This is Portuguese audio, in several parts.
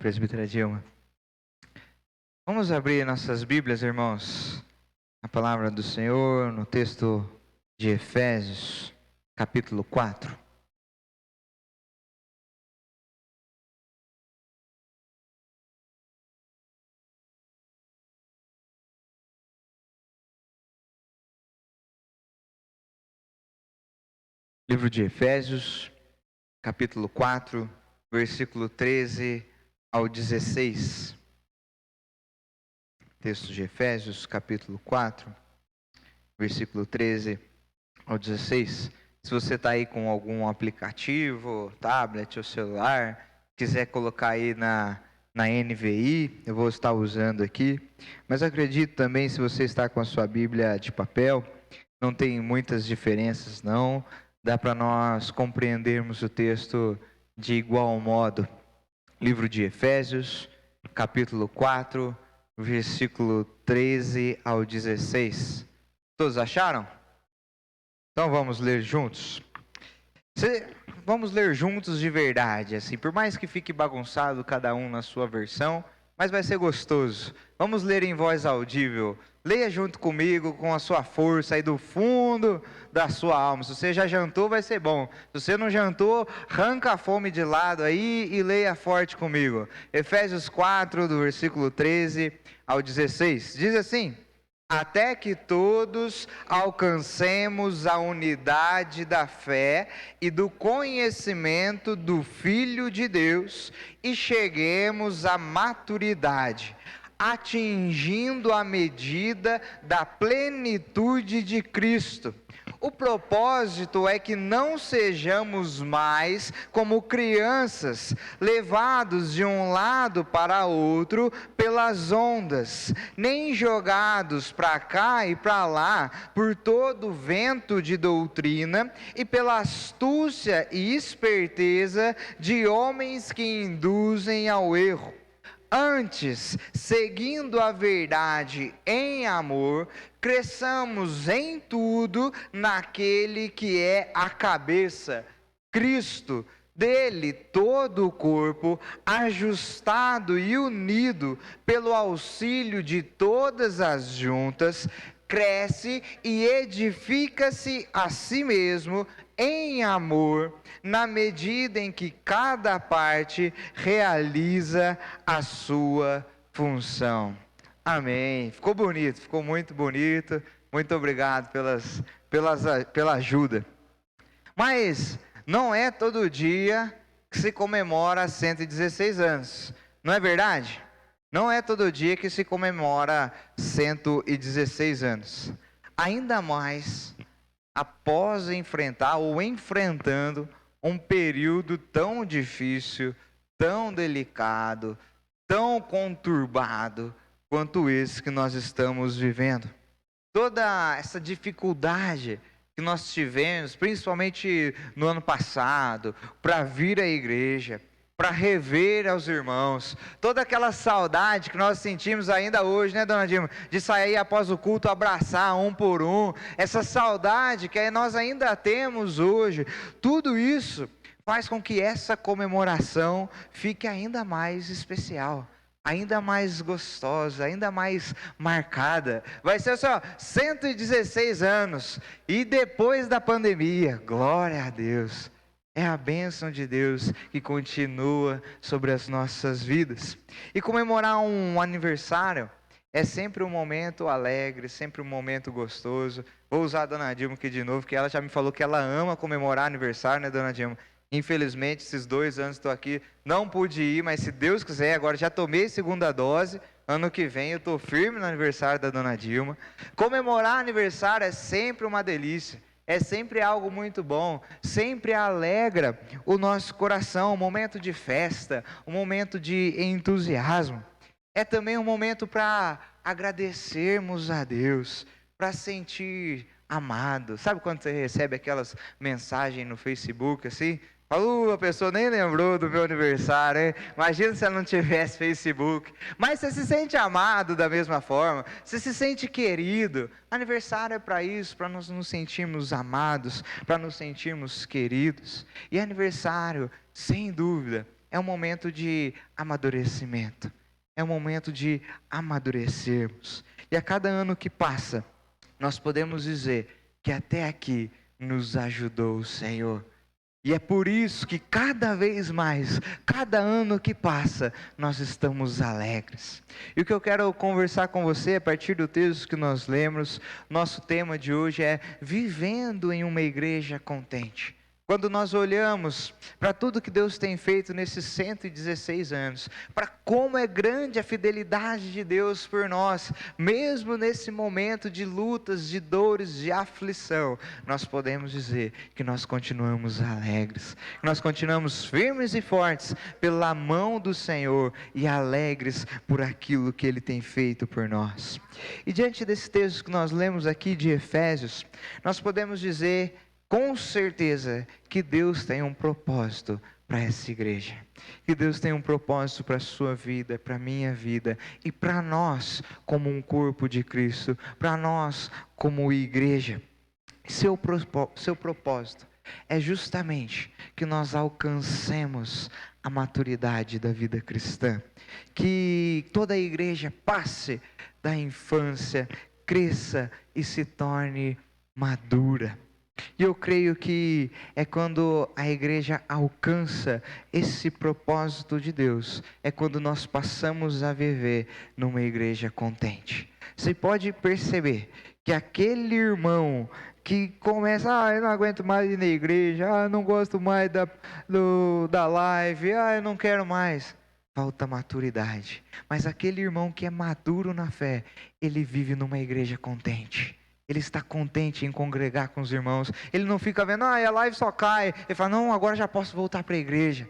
presbítera Dilma. Vamos abrir nossas Bíblias, irmãos, a palavra do Senhor, no texto de Efésios, capítulo 4. Livro de Efésios, capítulo 4, versículo 13 ao 16. Texto de Efésios, capítulo 4, versículo 13 ao 16. Se você está aí com algum aplicativo, tablet ou celular, quiser colocar aí na NVI, eu vou estar usando aqui. Mas acredito também, se você está com a sua Bíblia de papel, não tem muitas diferenças não. Dá para nós compreendermos o texto de igual modo. Livro de Efésios, capítulo 4, versículo 13 ao 16. Todos acharam? Então vamos ler juntos. Vamos ler juntos de verdade, assim, por mais que fique bagunçado cada um na sua versão, mas vai ser gostoso. Vamos ler em voz audível. Leia junto comigo, com a sua força aí do fundo da sua alma. Se você já jantou, vai ser bom. Se você não jantou, arranca a fome de lado aí e leia forte comigo. Efésios 4, do versículo 13 ao 16. Diz assim: até que todos alcancemos a unidade da fé e do conhecimento do Filho de Deus e cheguemos à maturidade, atingindo a medida da plenitude de Cristo. O propósito é que não sejamos mais como crianças, levados de um lado para outro pelas ondas, nem jogados para cá e para lá por todo vento de doutrina e pela astúcia e esperteza de homens que induzem ao erro. Antes, seguindo a verdade em amor, cresçamos em tudo naquele que é a cabeça, Cristo. Dele todo o corpo, ajustado e unido pelo auxílio de todas as juntas, cresce e edifica-se a si mesmo em amor, na medida em que cada parte realiza a sua função. Amém. Ficou bonito, ficou muito bonito. Muito obrigado pela ajuda. Mas não é todo dia que se comemora 116 anos, não é verdade? Não é todo dia que se comemora 116 anos. Ainda mais após enfrentar ou enfrentando um período tão difícil, tão delicado, tão conturbado quanto esse que nós estamos vivendo. Toda essa dificuldade que nós tivemos, principalmente no ano passado, para vir à igreja, para rever aos irmãos, toda aquela saudade que nós sentimos ainda hoje, né, dona Dilma, de sair após o culto, abraçar um por um, essa saudade que nós ainda temos hoje, tudo isso faz com que essa comemoração fique ainda mais especial, ainda mais gostosa, ainda mais marcada. Vai ser só 116 anos, e depois da pandemia, glória a Deus, é a bênção de Deus que continua sobre as nossas vidas. E comemorar um aniversário é sempre um momento alegre, sempre um momento gostoso. Vou usar a dona Dilma aqui de novo, porque ela já me falou que ela ama comemorar aniversário, né, dona Dilma? Infelizmente, esses 2 anos estou aqui, não pude ir, mas se Deus quiser, agora já tomei segunda dose, ano que vem eu estou firme no aniversário da dona Dilma. Comemorar aniversário é sempre uma delícia, é sempre algo muito bom, sempre alegra o nosso coração, um momento de festa, um momento de entusiasmo. É também um momento para agradecermos a Deus, para sentir amado. Sabe quando você recebe aquelas mensagens no Facebook assim? Fala, a pessoa nem lembrou do meu aniversário, hein? Imagina se ela não tivesse Facebook. Mas você se sente amado da mesma forma, você se sente querido. Aniversário é para isso, para nós nos sentirmos amados, para nos sentirmos queridos. E aniversário, sem dúvida, é um momento de amadurecimento, é um momento de amadurecermos. E a cada ano que passa, nós podemos dizer que até aqui nos ajudou o Senhor. E é por isso que cada vez mais, cada ano que passa, nós estamos alegres. E o que eu quero conversar com você a partir do texto que nós lemos, nosso tema de hoje é vivendo em uma igreja contente. Quando nós olhamos para tudo que Deus tem feito nesses 116 anos, para como é grande a fidelidade de Deus por nós, mesmo nesse momento de lutas, de dores, de aflição, nós podemos dizer que nós continuamos alegres, que nós continuamos firmes e fortes pela mão do Senhor e alegres por aquilo que Ele tem feito por nós. E diante desse texto que nós lemos aqui de Efésios, nós podemos dizer com certeza que Deus tem um propósito para essa igreja, que Deus tem um propósito para a sua vida, para a minha vida e para nós como um corpo de Cristo, para nós como igreja. Seu propósito é justamente que nós alcancemos a maturidade da vida cristã, que toda a igreja passe da infância, cresça e se torne madura. E eu creio que é quando a igreja alcança esse propósito de Deus, é quando nós passamos a viver numa igreja contente. Você pode perceber que aquele irmão que começa, eu não aguento mais ir na igreja, eu não gosto mais da live, eu não quero mais. Falta maturidade. Mas aquele irmão que é maduro na fé, ele vive numa igreja contente. Ele está contente em congregar com os irmãos. Ele não fica vendo, a live só cai. Ele fala, não, agora já posso voltar para a igreja.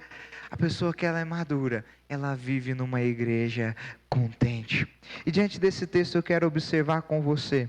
A pessoa que ela é madura, ela vive numa igreja contente. E diante desse texto eu quero observar com você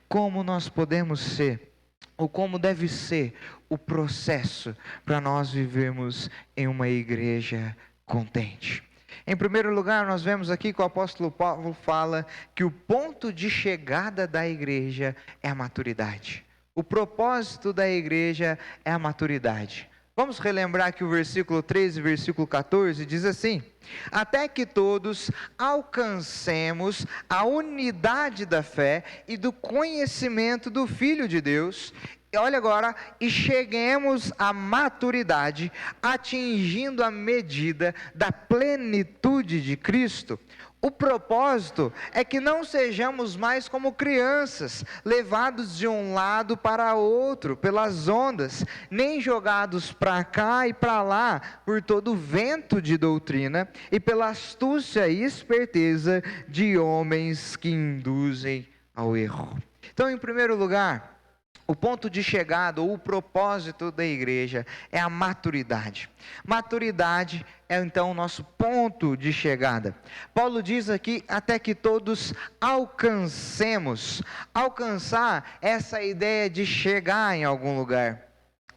como nós podemos ser, ou como deve ser o processo para nós vivermos em uma igreja contente. Em primeiro lugar, nós vemos aqui que o apóstolo Paulo fala que o ponto de chegada da igreja é a maturidade. O propósito da igreja é a maturidade. Vamos relembrar que o versículo 13 e versículo 14 diz assim: até que todos alcancemos a unidade da fé e do conhecimento do Filho de Deus. Olha agora, e cheguemos à maturidade, atingindo a medida da plenitude de Cristo. O propósito é que não sejamos mais como crianças, levados de um lado para outro pelas ondas, nem jogados para cá e para lá por todo vento de doutrina e pela astúcia e esperteza de homens que induzem ao erro. Então, em primeiro lugar, o ponto de chegada, ou o propósito da igreja, é a maturidade. Maturidade é então o nosso ponto de chegada. Paulo diz aqui, até que todos alcancemos. Alcançar é essa ideia de chegar em algum lugar.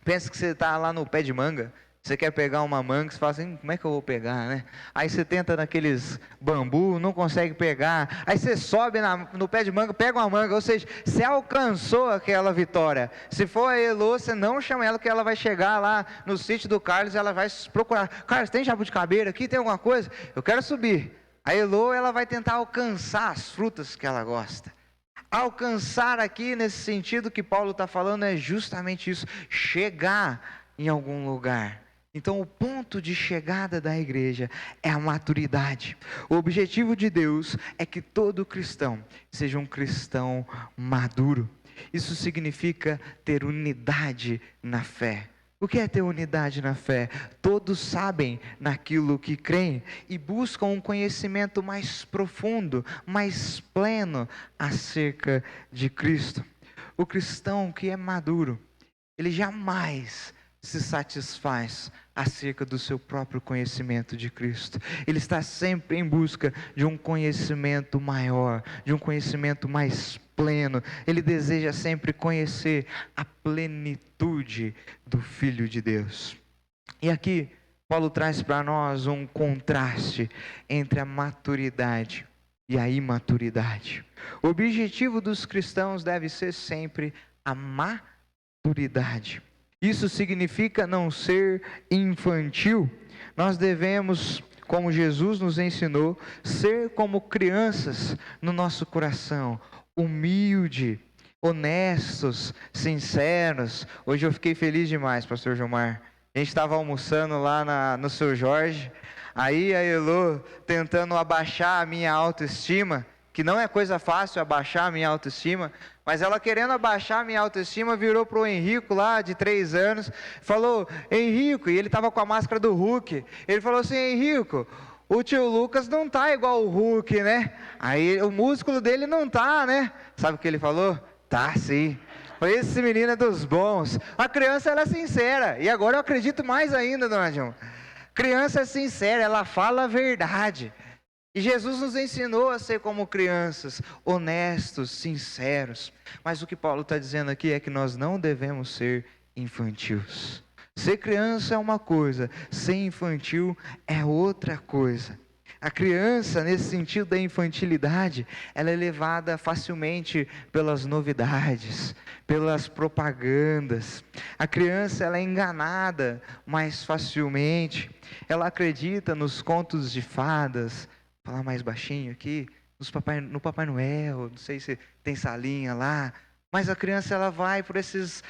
Pensa que você está lá no pé de manga. Você quer pegar uma manga, você fala assim, como é que eu vou pegar, né? Aí você tenta naqueles bambu, não consegue pegar. Aí você sobe no pé de manga, pega uma manga, ou seja, você alcançou aquela vitória. Se for a Elô, você não chama ela, que ela vai chegar lá no sítio do Carlos, ela vai procurar. Carlos, tem jabuticabeira aqui? Tem alguma coisa? Eu quero subir. A Elô, ela vai tentar alcançar as frutas que ela gosta. Alcançar aqui, nesse sentido que Paulo está falando, é justamente isso, chegar em algum lugar. Então, o ponto de chegada da igreja é a maturidade. O objetivo de Deus é que todo cristão seja um cristão maduro. Isso significa ter unidade na fé. O que é ter unidade na fé? Todos sabem naquilo que creem e buscam um conhecimento mais profundo, mais pleno acerca de Cristo. O cristão que é maduro, ele jamais se satisfaz acerca do seu próprio conhecimento de Cristo. Ele está sempre em busca de um conhecimento maior, de um conhecimento mais pleno. Ele deseja sempre conhecer a plenitude do Filho de Deus. E aqui, Paulo traz para nós um contraste entre a maturidade e a imaturidade. O objetivo dos cristãos deve ser sempre a maturidade. Isso significa não ser infantil. Nós devemos, como Jesus nos ensinou, ser como crianças no nosso coração, humilde, honestos, sinceros. Hoje eu fiquei feliz demais, pastor Gilmar. A gente estava almoçando lá no Seu Jorge, aí a Elô tentando abaixar a minha autoestima, que não é coisa fácil abaixar a minha autoestima, mas ela querendo abaixar a minha autoestima, virou para o Henrico lá, de 3 anos, falou: Henrico, e ele estava com a máscara do Hulk, ele falou assim: Henrico, o tio Lucas não tá igual o Hulk, né? Aí o músculo dele não tá, né? Sabe o que ele falou? Tá sim. Falei: esse menino é dos bons. A criança, ela é sincera, e agora eu acredito mais ainda, dona Dilma. Criança é sincera, ela fala a verdade. E Jesus nos ensinou a ser como crianças, honestos, sinceros. Mas o que Paulo está dizendo aqui é que nós não devemos ser infantis. Ser criança é uma coisa, ser infantil é outra coisa. A criança, nesse sentido da infantilidade, ela é levada facilmente pelas novidades, pelas propagandas. A criança, ela é enganada mais facilmente. Ela acredita nos contos de fadas. Vou falar mais baixinho aqui, no Papai Noel, não sei se tem salinha lá, mas a criança, ela vai por esses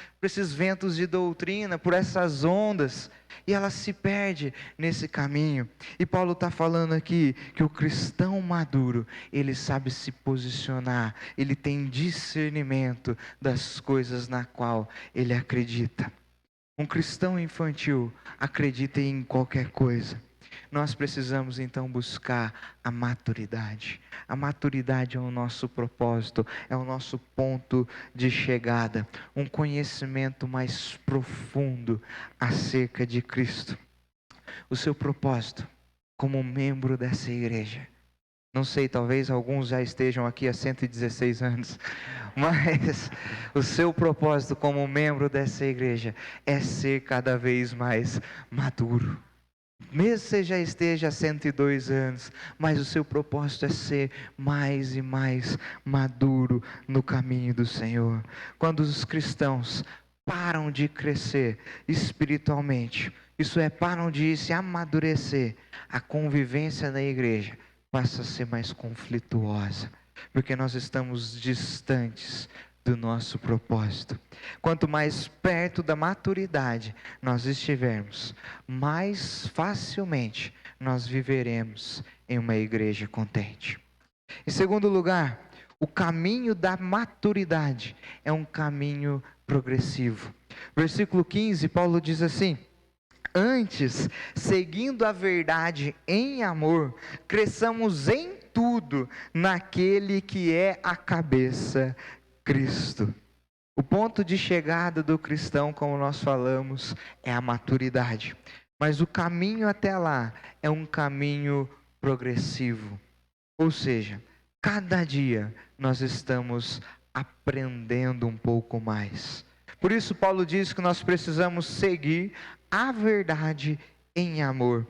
ventos de doutrina, por essas ondas, e ela se perde nesse caminho. E Paulo está falando aqui que o cristão maduro, ele sabe se posicionar, ele tem discernimento das coisas na qual ele acredita. Um cristão infantil acredita em qualquer coisa. Nós precisamos então buscar a maturidade. A maturidade é o nosso propósito, é o nosso ponto de chegada. Um conhecimento mais profundo acerca de Cristo. O seu propósito como membro dessa igreja. Não sei, talvez alguns já estejam aqui há 116 anos, mas o seu propósito como membro dessa igreja é ser cada vez mais maduro. Mesmo que você já esteja há 102 anos, mas o seu propósito é ser mais e mais maduro no caminho do Senhor. Quando os cristãos param de crescer espiritualmente, isso é, param de se amadurecer, a convivência na igreja passa a ser mais conflituosa, porque nós estamos distantes do nosso propósito. Quanto mais perto da maturidade nós estivermos, mais facilmente nós viveremos em uma igreja contente. Em segundo lugar, o caminho da maturidade é um caminho progressivo. Versículo 15, Paulo diz assim: antes, seguindo a verdade em amor, cresçamos em tudo naquele que é a cabeça, Cristo. O ponto de chegada do cristão, como nós falamos, é a maturidade. Mas o caminho até lá é um caminho progressivo. Ou seja, cada dia nós estamos aprendendo um pouco mais. Por isso Paulo diz que nós precisamos seguir a verdade em amor.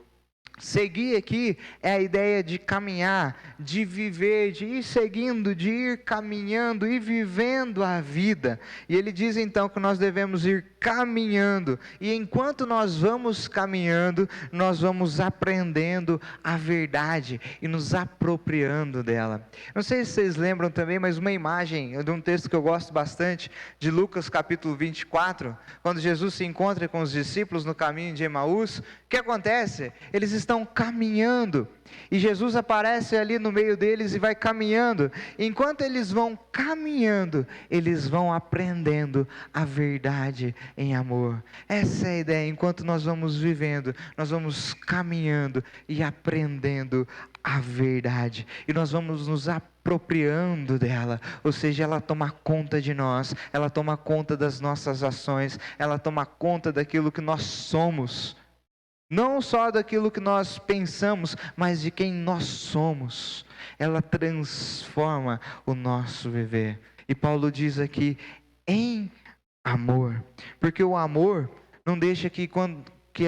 Seguir aqui é a ideia de caminhar, de viver, de ir seguindo, de ir caminhando e vivendo a vida. E ele diz então que nós devemos ir caminhando. E enquanto nós vamos caminhando, nós vamos aprendendo a verdade e nos apropriando dela. Não sei se vocês lembram também, mas uma imagem de um texto que eu gosto bastante, de Lucas capítulo 24, quando Jesus se encontra com os discípulos no caminho de Emaús. O que acontece? Eles estão caminhando e Jesus aparece ali no meio deles e vai caminhando. Enquanto eles vão caminhando, eles vão aprendendo a verdade em amor. Essa é a ideia. Enquanto nós vamos vivendo, nós vamos caminhando e aprendendo a verdade, e nós vamos nos apropriando dela, ou seja, ela toma conta de nós, ela toma conta das nossas ações, ela toma conta daquilo que nós somos. Não só daquilo que nós pensamos, mas de quem nós somos. Ela transforma o nosso viver. E Paulo diz aqui, em amor. Porque o amor não deixa que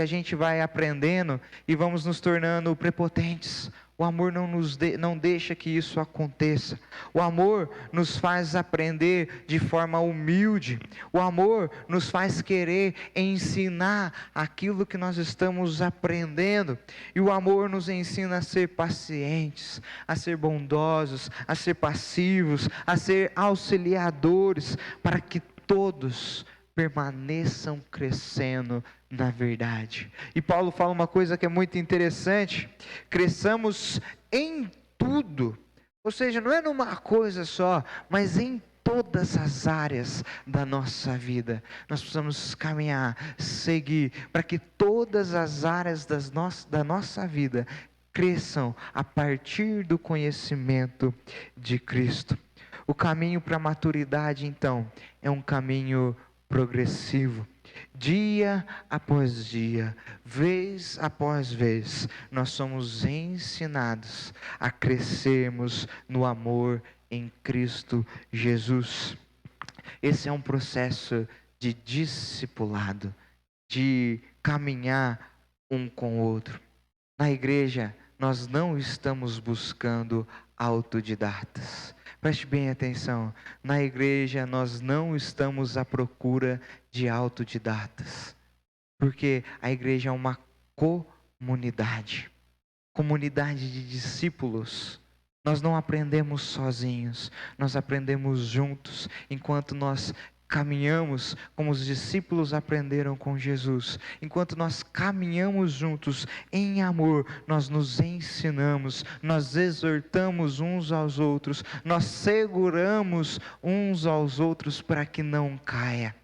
a gente vai aprendendo e vamos nos tornando prepotentes, O amor não deixa que isso aconteça. O amor nos faz aprender de forma humilde. O amor nos faz querer ensinar aquilo que nós estamos aprendendo. E o amor nos ensina a ser pacientes, a ser bondosos, a ser passivos, a ser auxiliadores, para que todos permaneçam crescendo na verdade. E Paulo fala uma coisa que é muito interessante: cresçamos em tudo, ou seja, não é numa coisa só, mas em todas as áreas da nossa vida. Nós precisamos caminhar, seguir, para que todas as áreas da nossa vida cresçam a partir do conhecimento de Cristo. O caminho para a maturidade, então, é um caminho progressivo. Dia após dia, vez após vez, nós somos ensinados a crescermos no amor em Cristo Jesus. Esse é um processo de discipulado, de caminhar um com o outro. Na igreja, nós não estamos buscando autodidatas. Preste bem atenção, na igreja nós não estamos à procura de autodidatas, porque a igreja é uma comunidade de discípulos. Nós não aprendemos sozinhos, nós aprendemos juntos, enquanto nós caminhamos como os discípulos aprenderam com Jesus. Enquanto nós caminhamos juntos em amor, nós nos ensinamos, nós exortamos uns aos outros, nós seguramos uns aos outros para que não caia.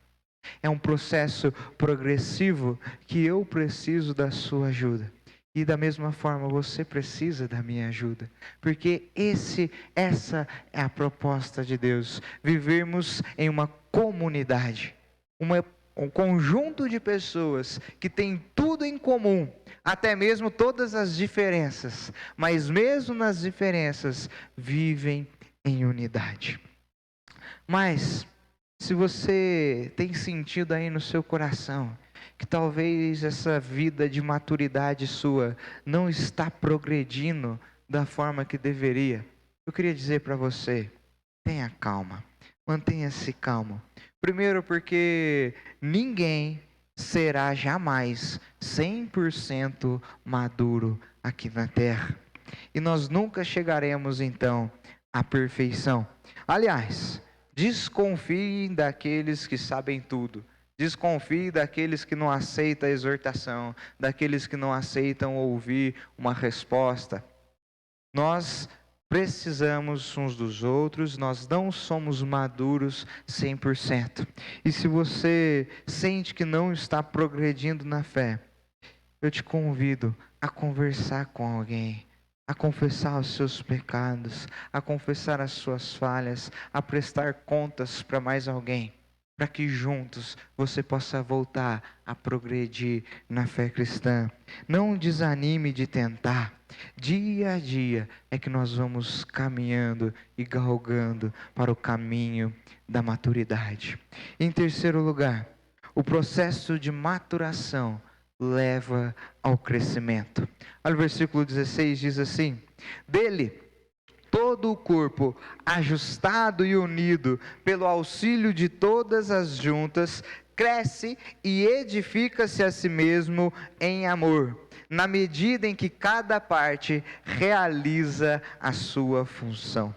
É um processo progressivo que eu preciso da sua ajuda. E da mesma forma você precisa da minha ajuda, porque essa é a proposta de Deus, vivermos em uma comunidade, um conjunto de pessoas que tem tudo em comum, até mesmo todas as diferenças, mas mesmo nas diferenças vivem em unidade. Mas se você tem sentido aí no seu coração que talvez essa vida de maturidade sua não está progredindo da forma que deveria, eu queria dizer para você: tenha calma, mantenha-se calmo. Primeiro, porque ninguém será jamais 100% maduro aqui na terra, e nós nunca chegaremos então à perfeição. Aliás, desconfiem daqueles que sabem tudo. Desconfie daqueles que não aceitam a exortação, daqueles que não aceitam ouvir uma resposta. Nós precisamos uns dos outros, nós não somos maduros 100%. E se você sente que não está progredindo na fé, eu te convido a conversar com alguém, a confessar os seus pecados, a confessar as suas falhas, a prestar contas para mais alguém, para que juntos você possa voltar a progredir na fé cristã. Não desanime de tentar. Dia a dia é que nós vamos caminhando e galgando para o caminho da maturidade. Em terceiro lugar, o processo de maturação leva ao crescimento. Olha o versículo 16, diz assim: dele todo o corpo, ajustado e unido pelo auxílio de todas as juntas, cresce e edifica-se a si mesmo em amor, na medida em que cada parte realiza a sua função.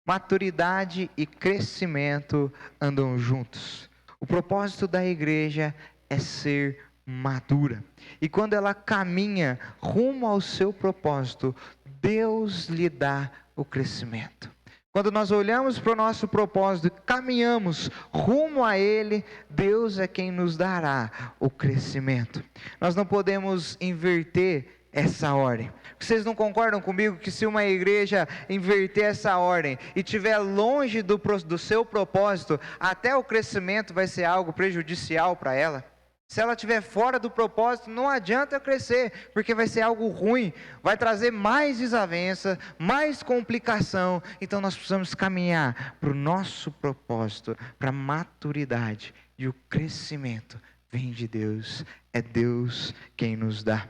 Maturidade e crescimento andam juntos. O propósito da igreja é ser madura. E quando ela caminha rumo ao seu propósito, Deus lhe dá o crescimento. Quando nós olhamos para o nosso propósito e caminhamos rumo a Ele, Deus é quem nos dará o crescimento. Nós não podemos inverter essa ordem. Vocês não concordam comigo que se uma igreja inverter essa ordem e estiver longe do seu propósito, até o crescimento vai ser algo prejudicial para ela? Se ela estiver fora do propósito, não adianta crescer, porque vai ser algo ruim, vai trazer mais desavença, mais complicação. Então nós precisamos caminhar para o nosso propósito, para a maturidade. E o crescimento vem de Deus, é Deus quem nos dá.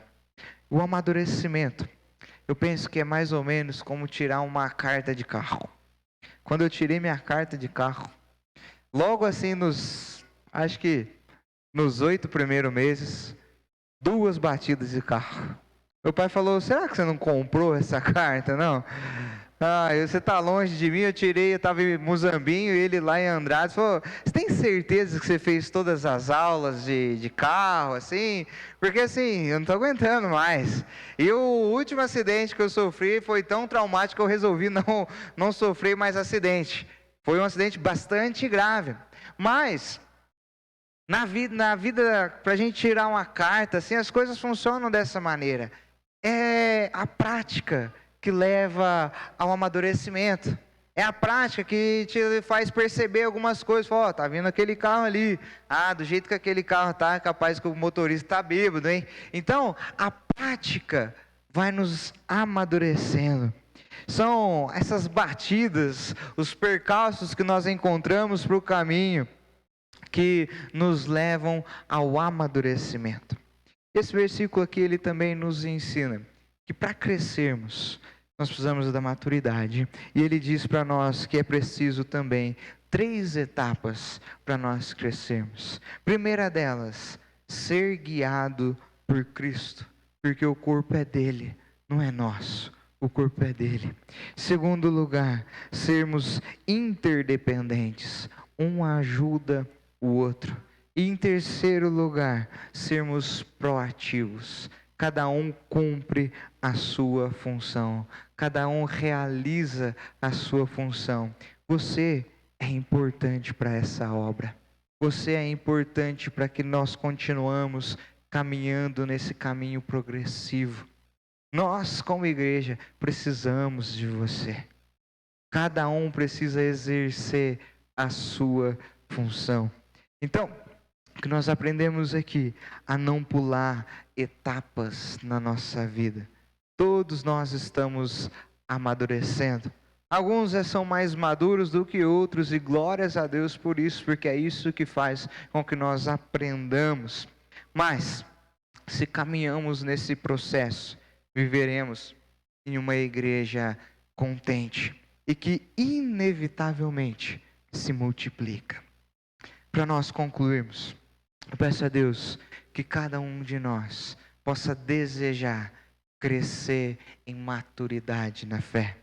O amadurecimento, Eu penso que é mais ou menos como tirar uma carta de carro. Quando eu tirei minha carta de carro, logo assim acho que nos 8 primeiros meses, 2 batidas de carro. Meu pai falou, será que você não comprou essa carta, não? Ah, você tá longe de mim, eu tava em Muzambinho, ele lá em Andrade, falou, você tem certeza que você fez todas as aulas de carro, assim? Porque assim, eu não tô aguentando mais. E o último acidente que eu sofri foi tão traumático que eu resolvi não sofrer mais acidente. Foi um acidente bastante grave. Mas, na vida, pra gente tirar uma carta, assim, as coisas funcionam dessa maneira. É a prática que leva ao amadurecimento. É a prática que te faz perceber algumas coisas. Fala, ó, tá vindo aquele carro ali. Ah, do jeito que aquele carro tá, é capaz que o motorista tá bêbado, hein? Então, a prática vai nos amadurecendo. São essas batidas, os percalços que nós encontramos para o caminho, que nos levam ao amadurecimento. Esse versículo aqui, ele também nos ensina que para crescermos, nós precisamos da maturidade. E ele diz para nós que é preciso também 3 etapas para nós crescermos. Primeira delas, ser guiado por Cristo, porque o corpo é dele, não é nosso. O corpo é dele. Segundo lugar, sermos interdependentes. Um ajuda o outro. E em terceiro lugar, sermos proativos. Cada um cumpre a sua função. Cada um realiza a sua função. Você é importante para essa obra. Você é importante para que nós continuamos caminhando nesse caminho progressivo. Nós, como igreja, precisamos de você. Cada um precisa exercer a sua função. Então, o que nós aprendemos aqui, a não pular etapas na nossa vida. Todos nós estamos amadurecendo. Alguns são mais maduros do que outros, e glórias a Deus por isso, porque é isso que faz com que nós aprendamos. Mas, se caminhamos nesse processo, viveremos em uma igreja contente e que inevitavelmente se multiplica. Para nós concluirmos, eu peço a Deus que cada um de nós possa desejar crescer em maturidade na fé.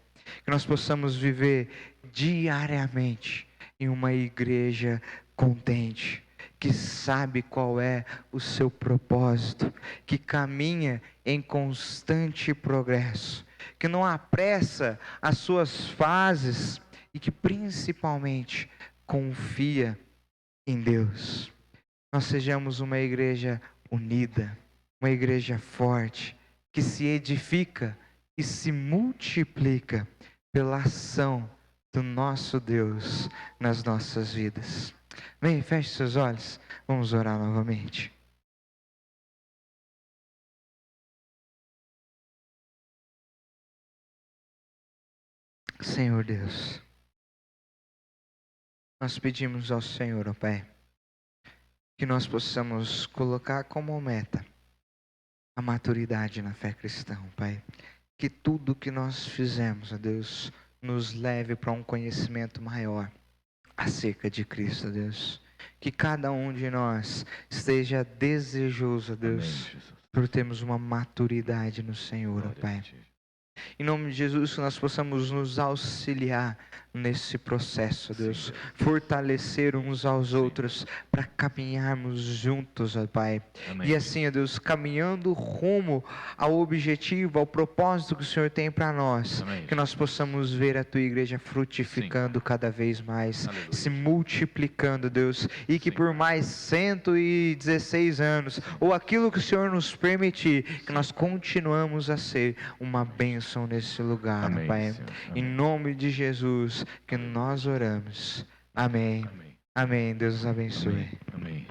Que nós possamos viver diariamente em uma igreja contente, que sabe qual é o seu propósito, que caminha em constante progresso, que não apressa as suas fases e que principalmente confia em Deus. Nós sejamos uma igreja unida, uma igreja forte, que se edifica e se multiplica pela ação do nosso Deus nas nossas vidas. Vem, feche seus olhos, vamos orar novamente. Senhor Deus, nós pedimos ao Senhor, ó Pai, que nós possamos colocar como meta a maturidade na fé cristã, Pai. Que tudo que nós fizemos, ó Deus, nos leve para um conhecimento maior acerca de Cristo, ó Deus. Que cada um de nós esteja desejoso, ó Deus, amém, por termos uma maturidade no Senhor, ó Pai. Em nome de Jesus, que nós possamos nos auxiliar nesse processo, Deus. Fortalecer uns aos outros para caminharmos juntos, ó Pai. Amém. E assim, ó Deus, caminhando rumo ao objetivo, ao propósito que o Senhor tem para nós. Amém. Que nós possamos ver a Tua igreja frutificando cada vez mais, aleluia, se multiplicando, Deus. E que por mais 116 anos, ou aquilo que o Senhor nos permitir, que nós continuamos a ser uma bênção nesse lugar, amém, Pai. Senhor. Em nome de Jesus que nós oramos. Amém. Amém. Amém. Deus os abençoe. Amém. Amém.